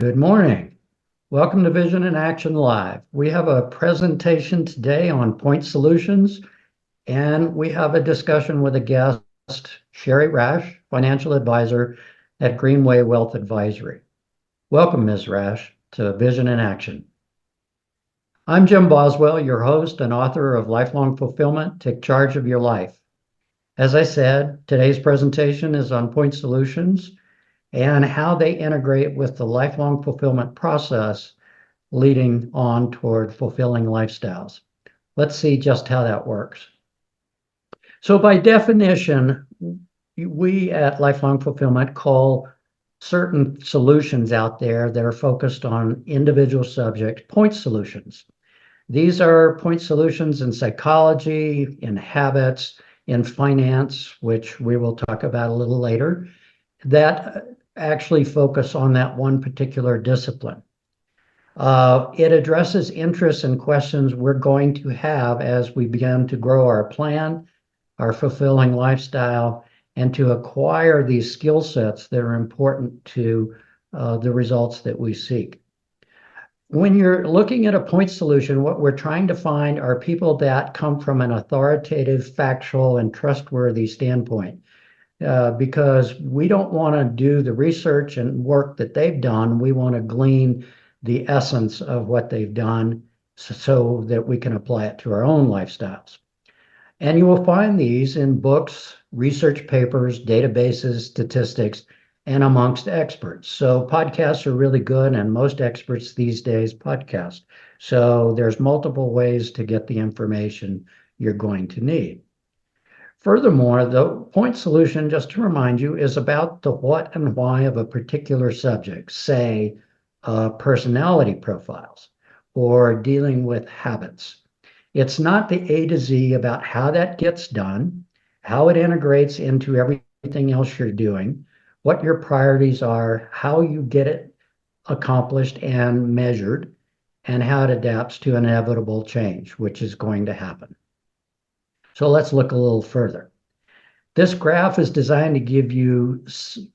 Good morning. Welcome to Vision in Action Live. We have a presentation today on point solutions, and we have a discussion with a guest, Shari Rash, financial advisor at Greenway Wealth Advisory. Welcome, Ms. Rash, to Vision in Action. I'm Jim Boswell, your host and author of Lifelong Fulfillment, Take Charge of Your Life. As I said, today's presentation is on point solutions and how they integrate with the lifelong fulfillment process leading on toward fulfilling lifestyles. Let's see just how that works. So by definition, we at Lifelong Fulfillment call certain solutions out there that are focused on individual subject point solutions. These are point solutions in psychology, in habits, in finance, which we will talk about a little later, that actually focus on that one particular discipline. It addresses interests and questions we're going to have as we begin to grow our plan, our fulfilling lifestyle, and to acquire these skill sets that are important to the results that we seek. When you're looking at a point solution, what we're trying to find are people that come from an authoritative, factual, and trustworthy standpoint. Because we don't want to do the research and work that they've done. We want to glean the essence of what they've done so that we can apply it to our own lifestyles. And you will find these in books, research papers, databases, statistics, and amongst experts. So podcasts are really good, and most experts these days podcast. So there's multiple ways to get the information you're going to need. Furthermore, the point solution, just to remind you, is about the what and why of a particular subject, say personality profiles or dealing with habits. It's not the A to Z about how that gets done, how it integrates into everything else you're doing, what your priorities are, how you get it accomplished and measured, and how it adapts to inevitable change, which is going to happen. So let's look a little further. This graph is designed to give you,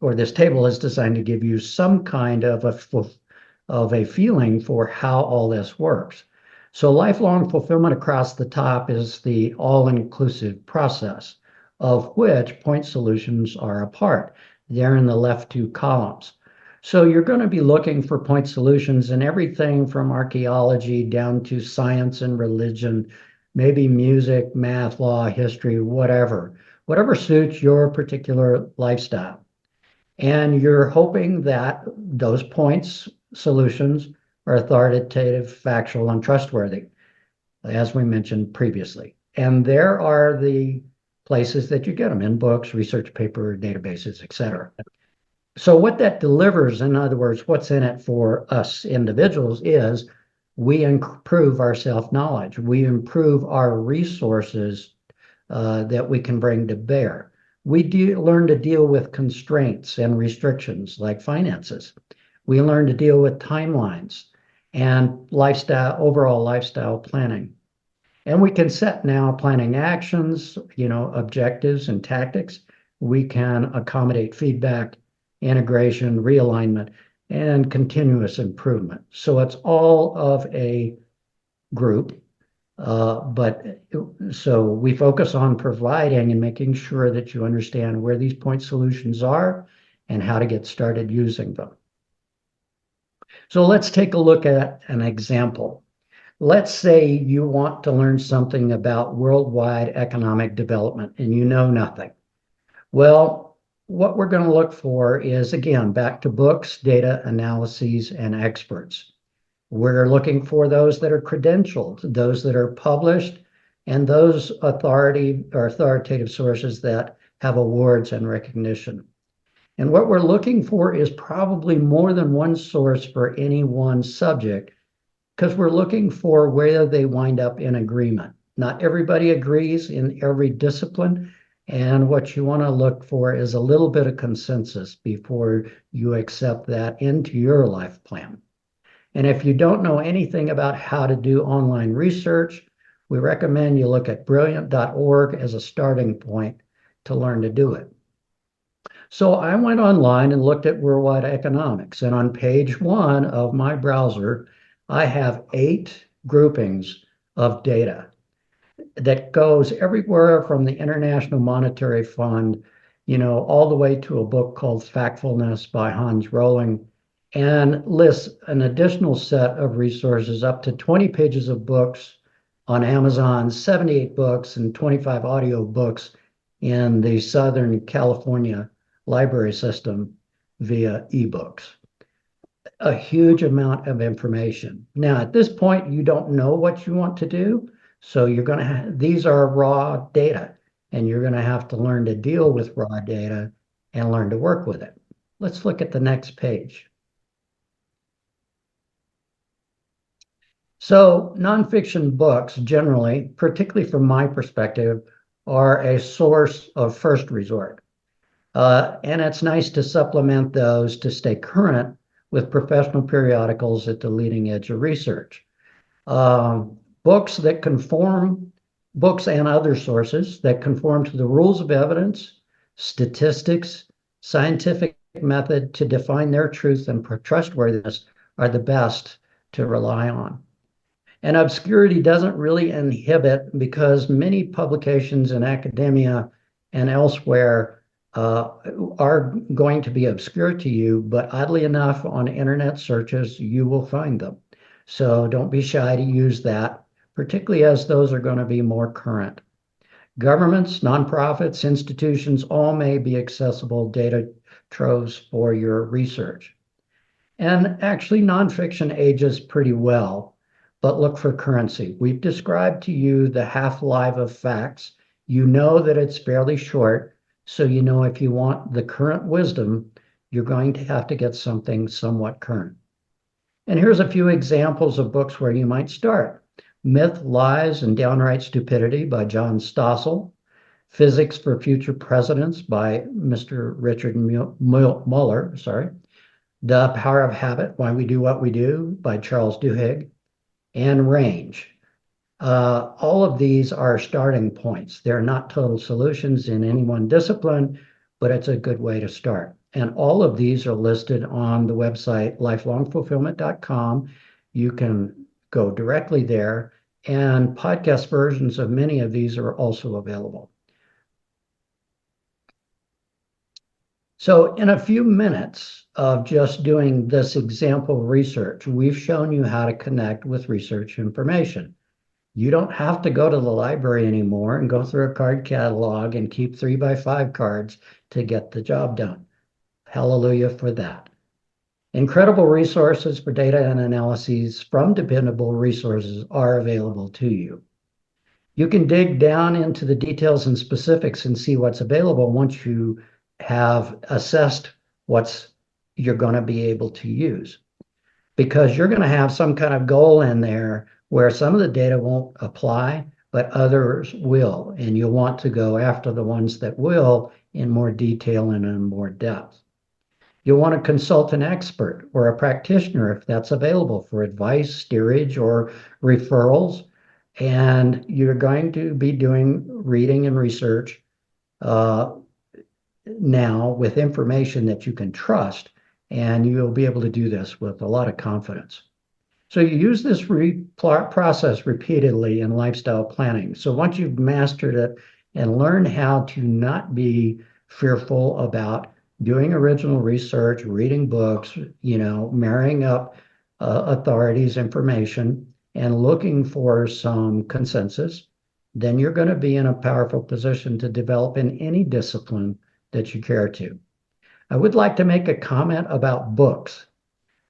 or this table is designed to give you some kind of a feeling for how all this works. So lifelong fulfillment across the top is the all-inclusive process, of which point solutions are a part. They're in the left two columns. So you're going to be looking for point solutions in everything from archaeology down to science and religion, maybe music, math, law, history, whatever suits your particular lifestyle. And you're hoping that those points solutions are authoritative, factual, and trustworthy, as we mentioned previously. And there are the places that you get them in: books, research paper, databases, etc. So what that delivers, in other words, what's in it for us individuals, is we improve our self-knowledge. We improve our resources that we can bring to bear. We learn to deal with constraints and restrictions like finances. We learn to deal with timelines and overall lifestyle planning. And we can set now planning actions, objectives and tactics. We can accommodate feedback, integration, realignment, and continuous improvement. So it's all of a group. So we focus on providing and making sure that you understand where these point solutions are and how to get started using them. So let's take a look at an example. Let's say you want to learn something about worldwide economic development and you know nothing. Well, what we're going to look for is, again, back to books, data, analyses, and experts. We're looking for those that are credentialed, those that are published, and those authoritative sources that have awards and recognition. And what we're looking for is probably more than one source for any one subject, because we're looking for where they wind up in agreement. Not everybody agrees in every discipline, and what you want to look for is a little bit of consensus before you accept that into your life plan. And if you don't know anything about how to do online research, we recommend you look at brilliant.org as a starting point to learn to do it. So I went online and looked at worldwide economics. And on page one of my browser, I have 8 groupings of data that goes everywhere from the International Monetary Fund, all the way to a book called Factfulness by Hans Rowling, and lists an additional set of resources up to 20 pages of books on Amazon, 78 books, and 25 audio books in the Southern California library system via ebooks. A huge amount of information. Now, at this point, you don't know what you want to do. So you're going to have, these are raw data, and you're going to have to learn to deal with raw data and learn to work with it. Let's look at the next page. So nonfiction books generally, particularly from my perspective, are a source of first resort. And it's nice to supplement those to stay current with professional periodicals at the leading edge of research. Books and other sources that conform to the rules of evidence, statistics, scientific method to define their truth and trustworthiness are the best to rely on. And obscurity doesn't really inhibit, because many publications in academia and elsewhere are going to be obscure to you, but oddly enough, on internet searches, you will find them. So don't be shy to use that, particularly as those are going to be more current. Governments, nonprofits, institutions, all may be accessible data troves for your research. And actually, nonfiction ages pretty well, but look for currency. We've described to you the half-life of facts. You know that it's fairly short, so you know if you want the current wisdom, you're going to have to get something somewhat current. And here's a few examples of books where you might start. Myth, Lies, and Downright Stupidity by John Stossel. Physics for Future Presidents by Mr. Richard Muller. The Power of Habit, Why We Do What We Do by Charles Duhigg. And Range. All of these are starting points. They're not total solutions in any one discipline, but it's a good way to start. And all of these are listed on the website lifelongfulfillment.com. You can go directly there, and podcast versions of many of these are also available. So in a few minutes of just doing this example research, we've shown you how to connect with research information. You don't have to go to the library anymore and go through a card catalog and keep 3x5 cards to get the job done. Hallelujah for that. Incredible resources for data and analyses from dependable resources are available to you. You can dig down into the details and specifics and see what's available once you have assessed what's you're going to be able to use, because you're going to have some kind of goal in there where some of the data won't apply, but others will, and you'll want to go after the ones that will in more detail and in more depth. You'll want to consult an expert or a practitioner if that's available for advice, steerage, or referrals. And you're going to be doing reading and research now with information that you can trust, and you'll be able to do this with a lot of confidence. So you use this process repeatedly in lifestyle planning. So once you've mastered it and learned how to not be fearful about doing original research, reading books, marrying up authorities' information and looking for some consensus, then you're going to be in a powerful position to develop in any discipline that you care to. I would like to make a comment about books.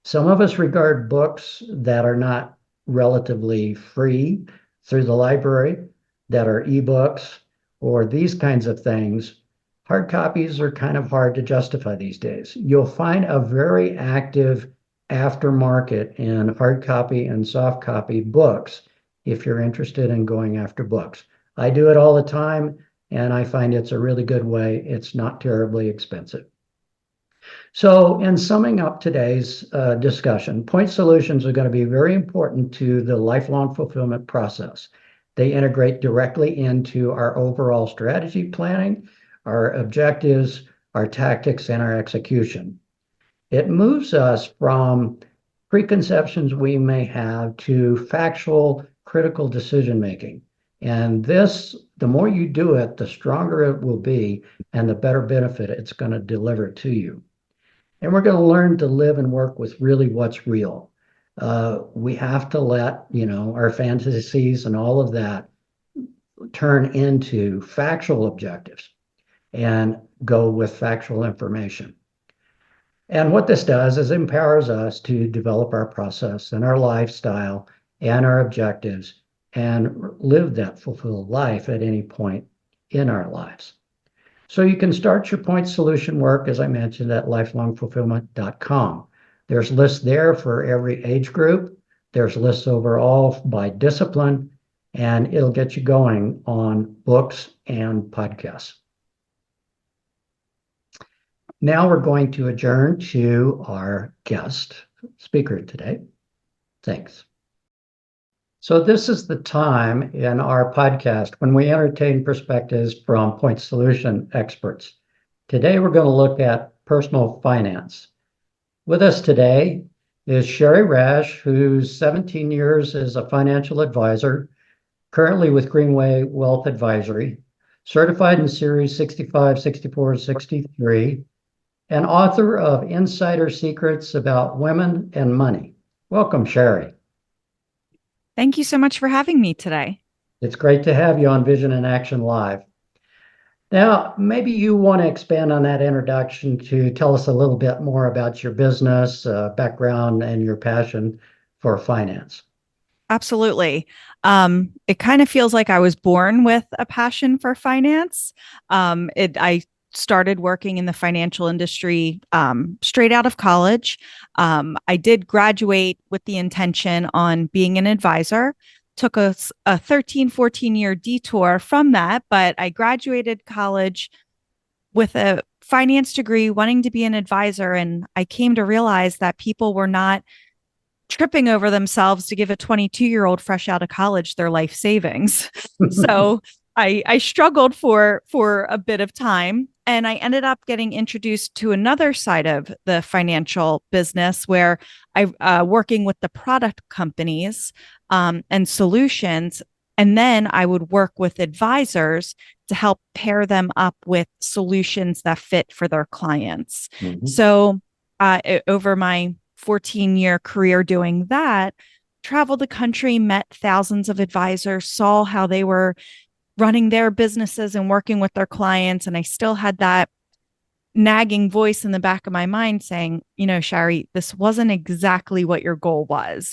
Some of us regard books that are not relatively free through the library, that are ebooks or these kinds of things. Hard copies are kind of hard to justify these days. You'll find a very active aftermarket in hard copy and soft copy books if you're interested in going after books. I do it all the time, and I find it's a really good way. It's not terribly expensive. So in summing up today's discussion, point solutions are going to be very important to the lifelong fulfillment process. They integrate directly into our overall strategy planning, our objectives, our tactics, and our execution. It moves us from preconceptions we may have to factual, critical decision making. And this, the more you do it, the stronger it will be and the better benefit it's going to deliver to you. And we're going to learn to live and work with really what's real. We have to let, our fantasies and all of that turn into factual objectives and go with factual information. And what this does is empowers us to develop our process and our lifestyle and our objectives and live that fulfilled life at any point in our lives. So you can start your point solution work, as I mentioned, at lifelongfulfillment.com. There's lists there for every age group. There's lists overall by discipline, and it'll get you going on books and podcasts. Now we're going to adjourn to our guest speaker today. Thanks. So this is the time in our podcast when we entertain perspectives from point solution experts. Today we're going to look at personal finance. With us today is Shari Rash, who's 17 years as a financial advisor, currently with Greenway Wealth Advisory, certified in Series 65, 64, 63, and author of Insider Secrets About Women and Money. Welcome, Shari. Thank you so much for having me today. It's great to have you on Vision in Action Live. Now, maybe you want to expand on that introduction to tell us a little bit more about your business, background, and your passion for finance. Absolutely. It kind of feels like I was born with a passion for finance. I started working in the financial industry straight out of college. I did graduate with the intention on being an advisor. Took a 13, 14-year detour from that, but I graduated college with a finance degree, wanting to be an advisor. And I came to realize that people were not tripping over themselves to give a 22-year-old fresh out of college their life savings. So I struggled for a bit of time, and I ended up getting introduced to another side of the financial business where I working with the product companies and solutions. And then I would work with advisors to help pair them up with solutions that fit for their clients. Mm-hmm. So over my 14-year career doing that, traveled the country, met thousands of advisors, saw how they were running their businesses and working with their clients. And I still had that nagging voice in the back of my mind saying, Shari, this wasn't exactly what your goal was.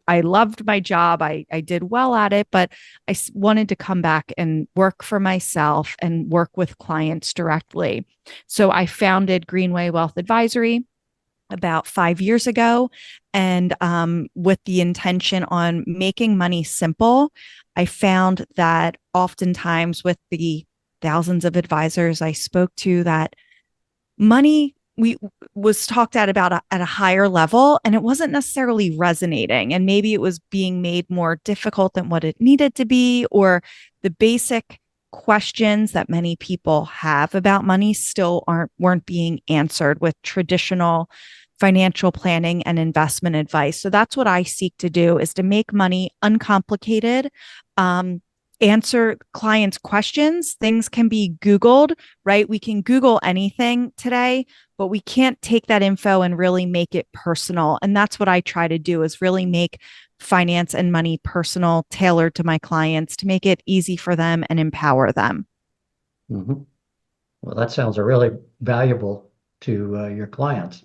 I loved my job. I did well at it, but I wanted to come back and work for myself and work with clients directly. So I founded Greenway Wealth Advisory about 5 years ago, and with the intention on making money simple. I found that oftentimes with the thousands of advisors I spoke to, that money was talked about at a higher level, and it wasn't necessarily resonating. And maybe it was being made more difficult than what it needed to be, or the basic questions that many people have about money still weren't being answered with traditional financial planning and investment advice. So that's what I seek to do, is to make money uncomplicated, answer clients' questions. Things can be Googled, right? We can Google anything today, but we can't take that info and really make it personal. And that's what I try to do, is really make finance and money personal, tailored to my clients, to make it easy for them and empower them. Mm-hmm. Well, that sounds really valuable to your clients.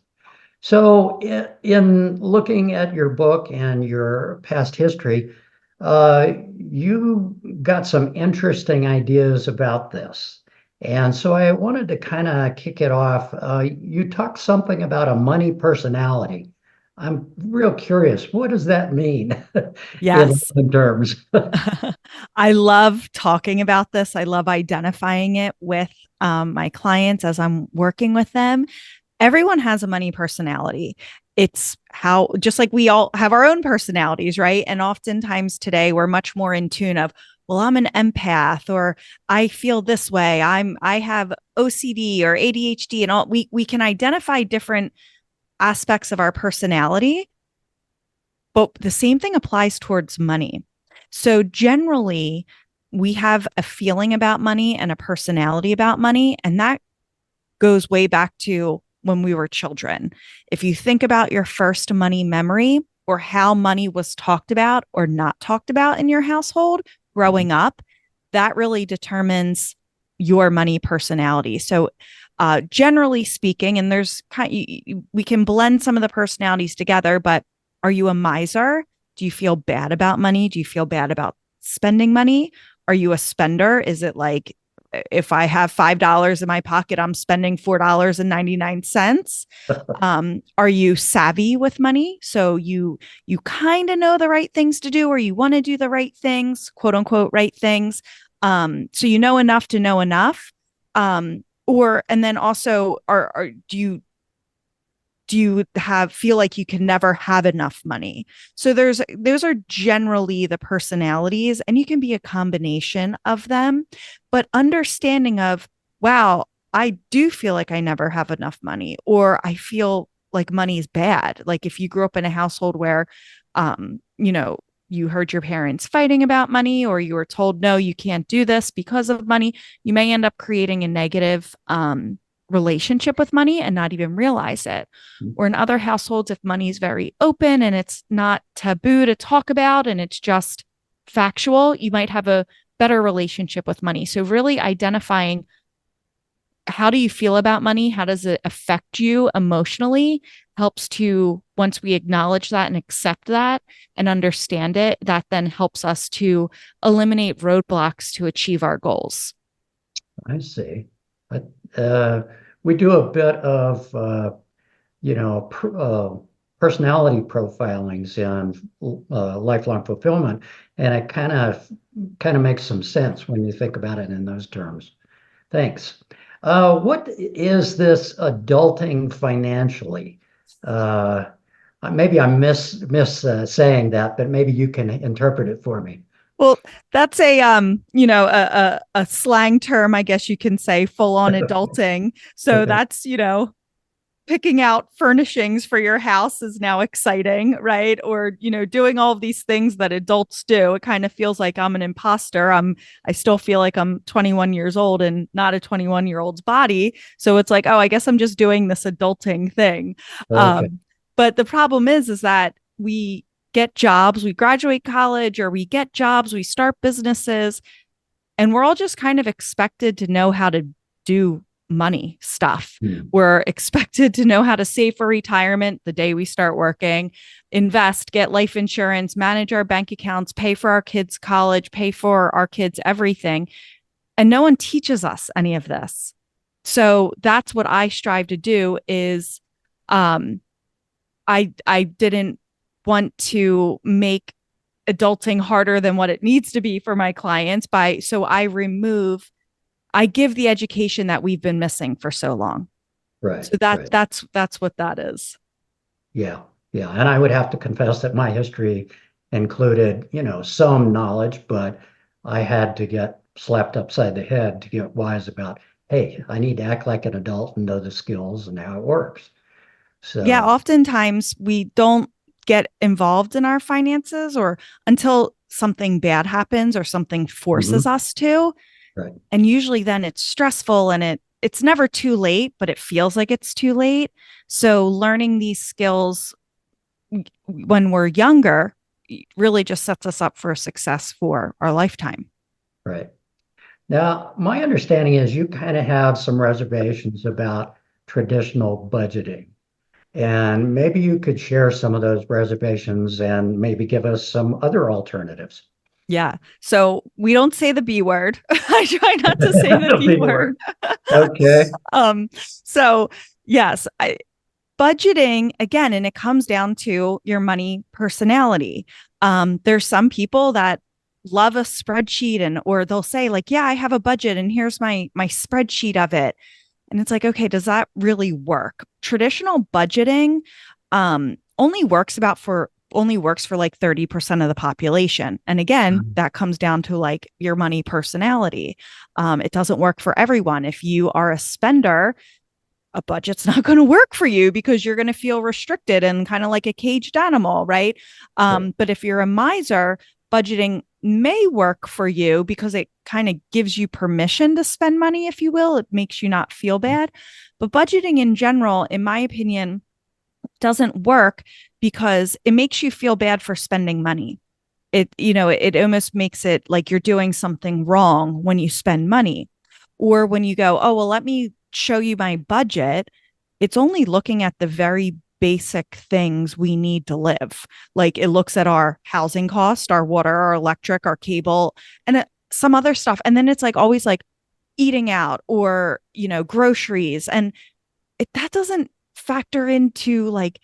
So in looking at your book and your past history, you got some interesting ideas about this. And so I wanted to kind of kick it off. You talked something about a money personality. I'm real curious. What does that mean? Yes. in terms. I love talking about this. I love identifying it with my clients as I'm working with them. Everyone has a money personality. It's how, just like we all have our own personalities, right? And oftentimes today we're much more in tune of well, I'm an empath, or I feel this way. I have OCD or ADHD, and all. We can identify different aspects of our personality, but the same thing applies towards money. So generally, we have a feeling about money and a personality about money, and that goes way back to when we were children. If you think about your first money memory, or how money was talked about or not talked about in your household growing up, that really determines your money personality. So, generally speaking, and we can blend some of the personalities together, but are you a miser? Do you feel bad about money? Do you feel bad about spending money? Are you a spender? Is it like, if I have $5 in my pocket, I'm spending $4.99. Are you savvy with money? So you kind of know the right things to do, or you want to do the right things, quote unquote, right things. So you know enough to know enough. Or and then also, do you have feel like you can never have enough money? So those are generally the personalities, and you can be a combination of them, but understanding of, wow, I do feel like I never have enough money, or I feel like money is bad. Like if you grew up in a household where you know, you heard your parents fighting about money, or you were told, no, you can't do this because of money, you may end up creating a negative relationship with money and not even realize it. Or in other households, if money is very open and it's not taboo to talk about and it's just factual, you might have a better relationship with money. So really identifying, how do you feel about money? How does it affect you emotionally? Helps to, once we acknowledge that and accept that and understand it, that then helps us to eliminate roadblocks to achieve our goals. I see. But we do a bit of personality profilings in lifelong fulfillment, and it kind of makes some sense when you think about it in those terms. Thanks. What is this adulting financially? Uh, Maybe I miss saying that, but maybe you can interpret it for me. Well, that's a slang term, I guess you can say, full on adulting. So Okay. that's, picking out furnishings for your house is now exciting, right? Or, doing all of these things that adults do. It kind of feels like I'm an imposter. I still feel like I'm 21 years old and not a 21-year-old's body. So it's like, oh, I guess I'm just doing this adulting thing. Okay. But the problem is that we get jobs, we graduate college, or we get jobs, we start businesses, and we're all just kind of expected to know how to do money stuff. Hmm. We're expected to know how to save for retirement the day we start working, invest, get life insurance, manage our bank accounts, pay for our kids' college, pay for our kids' everything. And no one teaches us any of this. So that's what I strive to do is um, I didn't want to make adulting harder than what it needs to be for my clients so I give the education that we've been missing for so long. Right. So that Right. that's what that is. Yeah. Yeah. And I would have to confess that my history included, some knowledge, but I had to get slapped upside the head to get wise about, hey, I need to act like an adult and know the skills and how it works. Yeah, So, oftentimes we don't get involved in our finances or until something bad happens or something forces mhm, us to. right. And usually then it's stressful and it's never too late, but it feels like it's too late. So learning these skills when we're younger really just sets us up for success for our lifetime. Right. Now, my understanding is you kind of have some reservations about traditional budgeting. And maybe you could share some of those reservations and maybe give us some other alternatives. Yeah. So we don't say the B word. I try not to say the The B B word. word. Okay. So yes, budgeting again, and it comes down to your money personality. There's some people that love a spreadsheet or they'll say like, yeah, I have a budget and here's my spreadsheet of it. And it's like, okay, does that really work? Traditional budgeting only works about for only works for like 30% of the population. And again, that comes down to like your money personality. It doesn't work for everyone. If you are a spender, a budget's not going to work for you because you're going to feel restricted and kind of like a caged animal, right? Right. But if you're a miser, budgeting may work for you because it kind of gives you permission to spend money, if you will. It makes you not feel bad. But budgeting in general, in my opinion, doesn't work because it makes you feel bad for spending money. It almost makes it like you're doing something wrong when you spend money. Or when you go, oh, well, let me show you my budget. It's only looking at the very basic things we need to live. Like it looks at our housing cost, our water, our electric, our cable, and some other stuff. And then it's like always like eating out or, groceries. And that doesn't factor into like,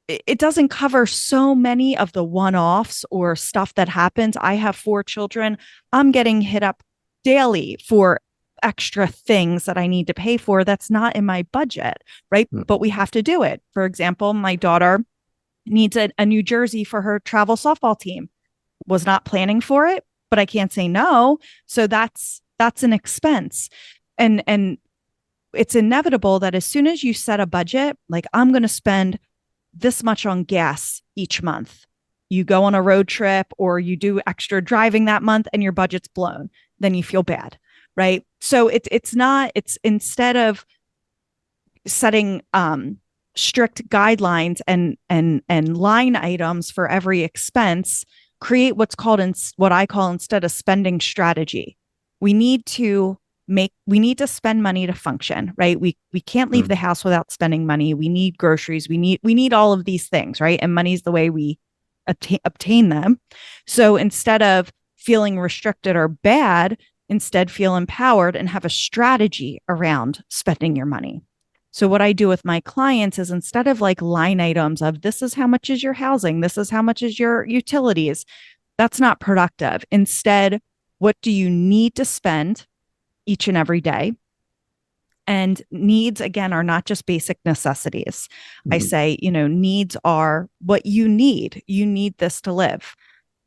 it doesn't cover so many of the one-offs or stuff that happens. I have 4 children. I'm getting hit up daily for extra things that I need to pay for that's not in my budget, right? But we have to do it. For example, my daughter needs a new jersey for her travel softball team. Was not planning for it, but I can't say no. So that's an expense. And it's inevitable that as soon as you set a budget, like I'm going to spend this much on gas each month. You go on a road trip or you do extra driving that month and your budget's blown. Then you feel bad, right? So it's instead of setting strict guidelines and line items for every expense, create what I call instead a spending strategy. We need to spend money to function, right? We can't leave the house without spending money. We need groceries. We need all of these things, right? And money's the way we obtain them. So instead of feeling restricted or bad, instead feel empowered and have a strategy around spending your money. So what I do with my clients is instead of like line items of this is how much is your housing, this is how much is your utilities, that's not productive. Instead, what do you need to spend each and every day? And needs, again, are not just basic necessities. I say, needs are what you need. You need this to live.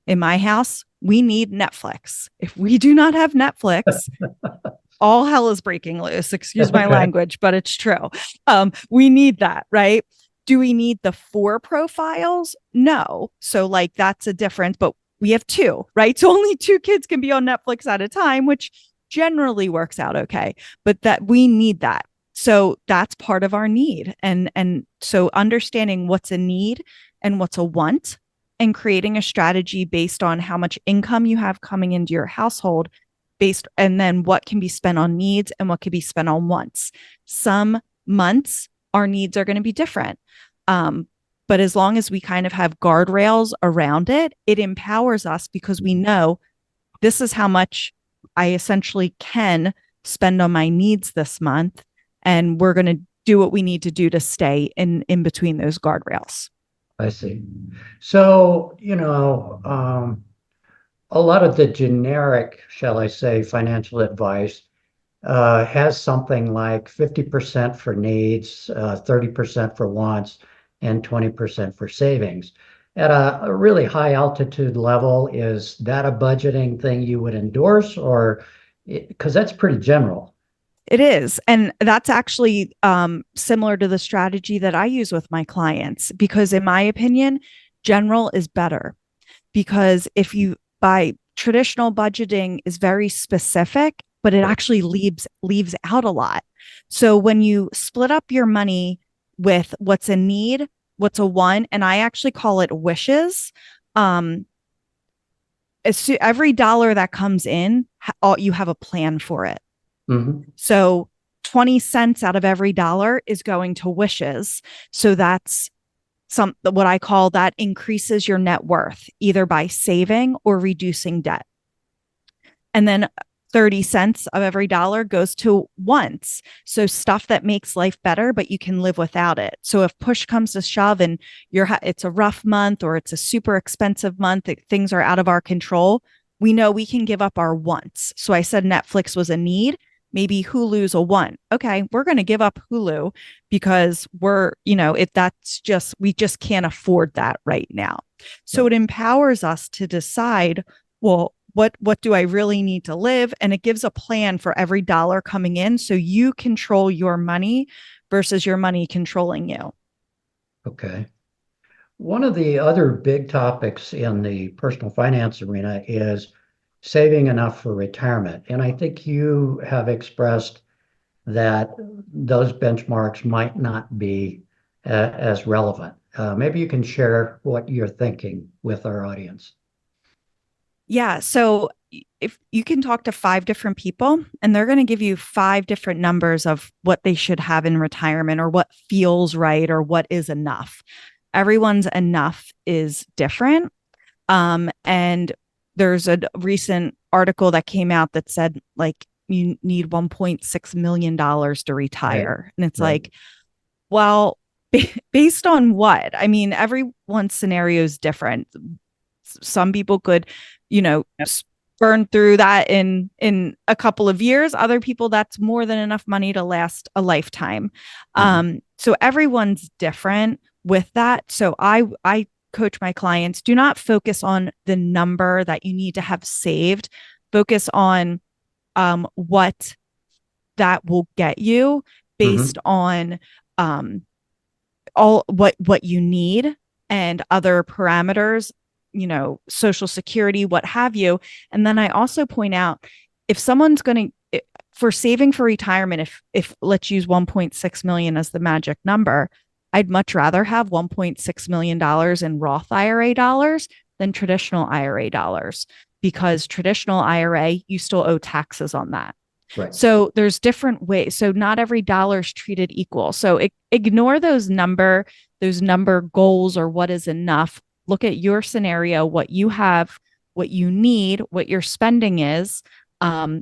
In my house, we need Netflix. If we do not have Netflix, all hell is breaking loose. Excuse my language, but it's true. We need that, right? Do we need the 4 profiles? No. So like that's a difference, but we have 2, right? So only 2 kids can be on Netflix at a time, which generally works out okay, but that we need that. So that's part of our need. And so understanding what's a need and what's a want and creating a strategy based on how much income you have coming into your household and then what can be spent on needs and what can be spent on wants. Some months our needs are going to be different. But as long as we kind of have guardrails around it, it empowers us because we know this is how much I essentially can spend on my needs this month. And we're going to do what we need to do to stay in between those guardrails. I see. So, a lot of the generic, shall I say, financial advice has something like 50% for needs, 30% for wants, and 20% for savings. At a really high altitude level, is that a budgeting thing you would endorse, or because that's pretty general? It is. And that's actually similar to the strategy that I use with my clients, because in my opinion, general is better. Because by traditional budgeting is very specific, but it actually leaves out a lot. So when you split up your money with what's a need, what's a want, and I actually call it wishes. Every dollar that comes in, you have a plan for it. So 20 cents out of every dollar is going to wishes. So that's what I call that increases your net worth, either by saving or reducing debt. And then 30 cents of every dollar goes to wants. So stuff that makes life better, but you can live without it. So if push comes to shove and it's a rough month or it's a super expensive month, things are out of our control, we know we can give up our wants. So I said Netflix was a need. maybe Hulu's a one. Okay, we're going to give up Hulu because if that's just, we just can't afford that right now. So Right. it empowers us to decide, well, what do I really need to live? And it gives a plan for every dollar coming in so you control your money versus your money controlling you. Okay. One of the other big topics in the personal finance arena is saving enough for retirement. And I think you have expressed that those benchmarks might not be as relevant. Maybe you can share what you're thinking with our audience. Yeah. So if you can talk to five different people and they're going to give you five different numbers of what they should have in retirement or what feels right or what is enough. Everyone's enough is different. And there's a recent article that came out that said like you need $1.6 million to Right, retire. And it's right. like, well, based on what? I mean, everyone's scenario is different. Some people could, you know, Yep. burn through that in a couple of years. Other people, that's more than enough money to last a lifetime. Mhm. So everyone's different with that. So I coach my clients, do not focus on the number that you need to have saved. Focus on what that will get you based Mhm. on um, all what you need and other parameters, social security, what have you. And then I also point out, if someone's going to, for saving for retirement, if let's use 1.6 million as the magic number, I'd much rather have 1.6 million dollars in Roth IRA dollars than traditional IRA dollars, because traditional IRA, you still owe taxes on that. Right. So there's different ways. So not every dollar is treated equal. So ignore those number goals or what is enough. Look at your scenario, what you have, what you need, what your spending is,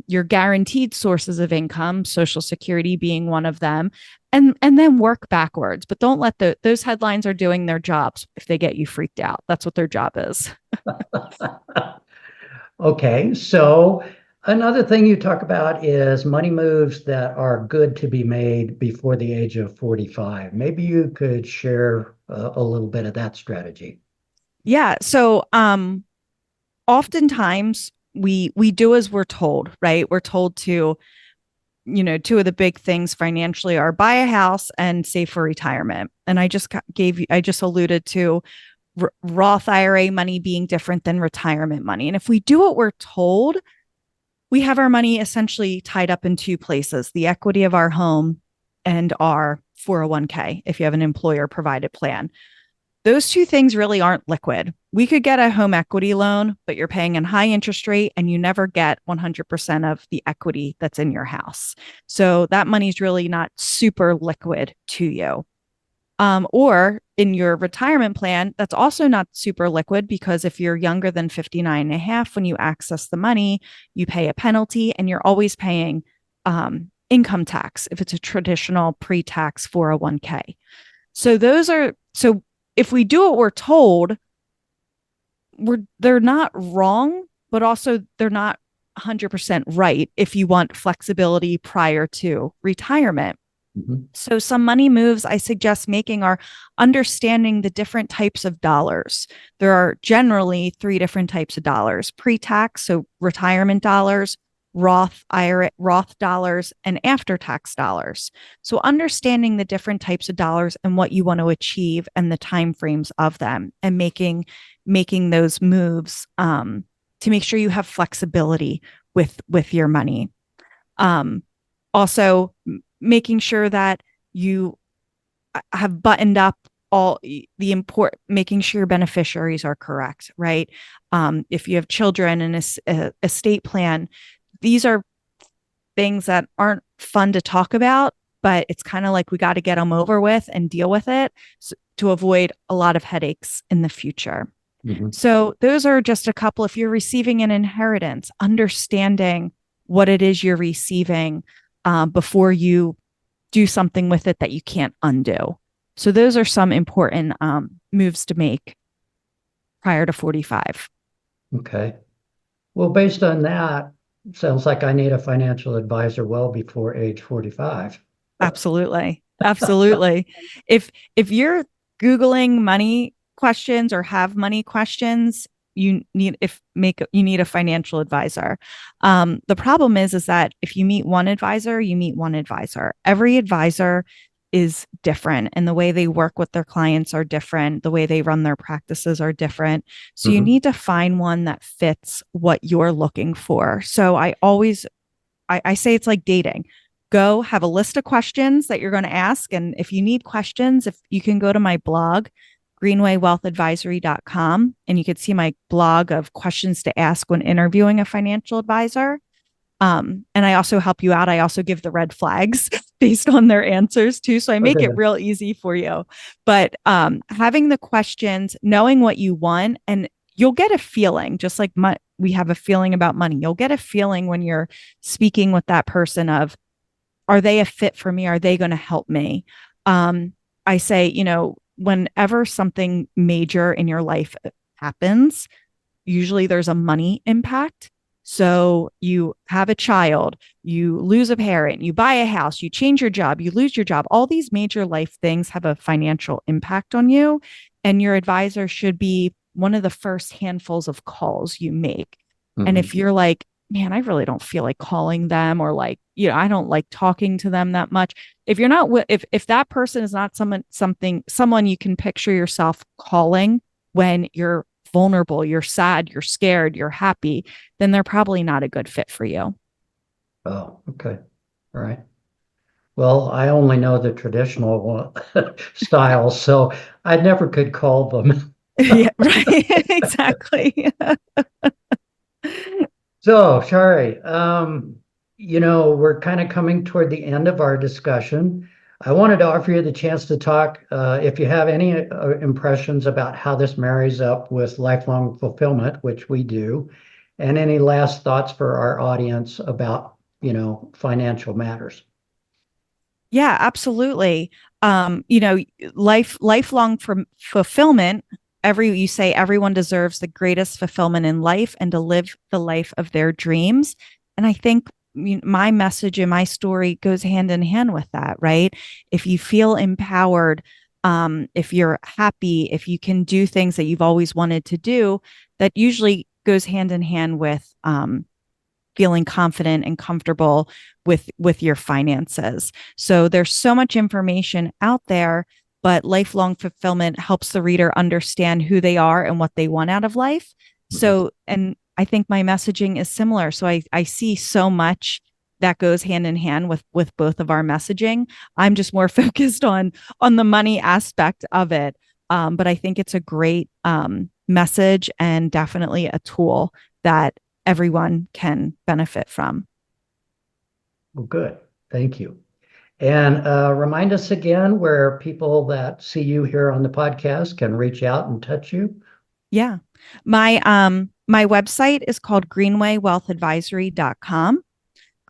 your guaranteed sources of income, Social Security being one of them, and then work backwards. But don't let those headlines are doing their jobs if they get you freaked out. That's what their job is. Okay, so another thing you talk about is money moves that are good to be made before the age of 45. Maybe you could share a little bit of that strategy. Yeah. So oftentimes we do as we're told, right? We're told to, two of the big things financially are buy a house and save for retirement. And I just alluded to Roth IRA money being different than retirement money. And if we do what we're told, we have our money essentially tied up in two places: the equity of our home and our 401k, if you have an employer provided plan. Those two things really aren't liquid. We could get a home equity loan, but you're paying a high interest rate and you never get 100% of the equity that's in your house. So that money's really not super liquid to you. Or in your retirement plan, that's also not super liquid, because if you're younger than 59 and a half, when you access the money, you pay a penalty and you're always paying income tax if it's a traditional pre-tax 401k. So if we do what we're told, they're not wrong, but also they're not 100% right if you want flexibility prior to retirement. Mhm. So some money moves I suggest making are understanding the different types of dollars. There are generally three different types of dollars: pre-tax, so retirement dollars; Roth IRA, Roth dollars; and after-tax dollars. So understanding the different types of dollars and what you want to achieve and the time frames of them, and making those moves to make sure you have flexibility with your money. Um, Also, making sure that you have buttoned up all the import, making sure your beneficiaries are correct, right? If you have children and a estate plan, these are things that aren't fun to talk about, but it's kind of like we got to get them over with and deal with it, to avoid a lot of headaches in the future. Mhm. So those are just a couple. If you're receiving an inheritance, understanding what it is you're receiving before you do something with it that you can't undo. So those are some important moves to make prior to 45. Okay. Well, based on that, sounds like I need a financial advisor well before age 45. Absolutely. Absolutely. If you're Googling money questions or have money questions, you need a financial advisor. The problem is that if you meet one advisor, you meet one advisor. Every advisor is different, and the way they work with their clients are different. The way they run their practices are different. So you Mhm. need to find one that fits what you're looking for. So I say it's like dating. Go have a list of questions that you're going to ask. And if you need questions, if you can go to my blog, greenwaywealthadvisory.com, and you could see my blog of questions to ask when interviewing a financial advisor. And I also help you out. I also give the red flags based on their answers too. So I make it Okay. real easy for you. But having the questions, knowing what you want, and you'll get a feeling, just like we have a feeling about money. You'll get a feeling when you're speaking with that person of, are they a fit for me? Are they going to help me? I say, whenever something major in your life happens, usually there's a money impact. So you have a child, you lose a parent, you buy a house, you change your job, you lose your job. All these major life things have a financial impact on you. And your advisor should be one of the first handfuls of calls you make. And Mhm. if you're like, man, I really don't feel like calling them, or like, I don't like talking to them that much. If you're not, if that person is not someone you can picture yourself calling when you're vulnerable, you're sad, you're scared, you're happy, then they're probably not a good fit for you. Oh, okay. All right. Well, I only know the traditional styles, so I never could call them. Yeah, right. Exactly. So, Shari, we're kind of coming toward the end of our discussion. I wanted to offer you the chance to talk, if you have any impressions about how this marries up with lifelong fulfillment, which we do, and any last thoughts for our audience about, financial matters. Yeah, absolutely. You know, lifelong fulfillment. You say everyone deserves the greatest fulfillment in life and to live the life of their dreams. And I think my message and my story goes hand in hand with that, right? If you feel empowered, if you're happy, if you can do things that you've always wanted to do, that usually goes hand in hand with feeling confident and comfortable with your finances. So there's so much information out there, but lifelong fulfillment helps the reader understand who they are and what they want out of life. Mhm. So, and I think my messaging is similar. So I see so much that goes hand in hand with both of our messaging. I'm just more focused on the money aspect of it. But I think it's a great message and definitely a tool that everyone can benefit from. Well, good. Thank you. And remind us again where people that see you here on the podcast can reach out and touch you. Yeah. My website is called greenwaywealthadvisory.com.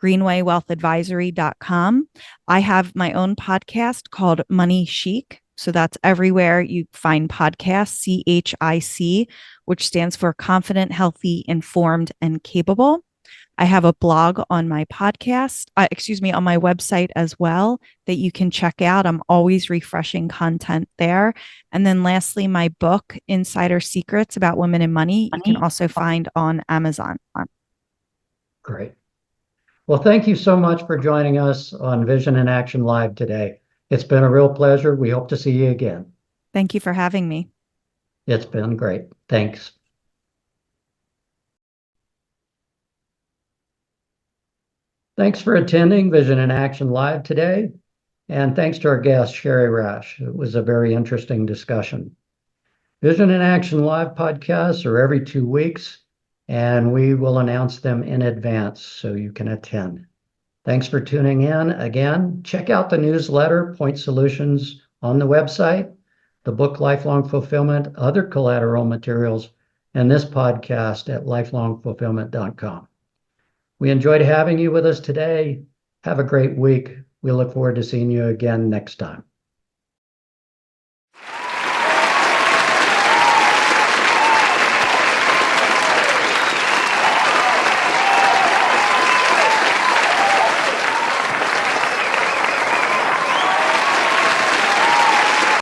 greenwaywealthadvisory.com. I have my own podcast called Money Chic. So that's everywhere you find podcasts, CHIC, which stands for confident, healthy, informed, and capable. I have a blog on my on my website as well that you can check out. I'm always refreshing content there. And then lastly, my book, Insider Secrets About Women in Money, you can also find on Amazon. Great. Well, thank you so much for joining us on Vision in Action Live today. It's been a real pleasure. We hope to see you again. Thank you for having me. It's been great. Thanks. Thanks for attending Vision in Action Live today. And thanks to our guest, Shari Rash. It was a very interesting discussion. Vision in Action Live podcasts are every 2 weeks, and we will announce them in advance so you can attend. Thanks for tuning in. Again, check out the newsletter, Point Solutions, on the website, the book Lifelong Fulfillment, other collateral materials, and this podcast at lifelongfulfillment.com. We enjoyed having you with us today. Have a great week. We look forward to seeing you again next time.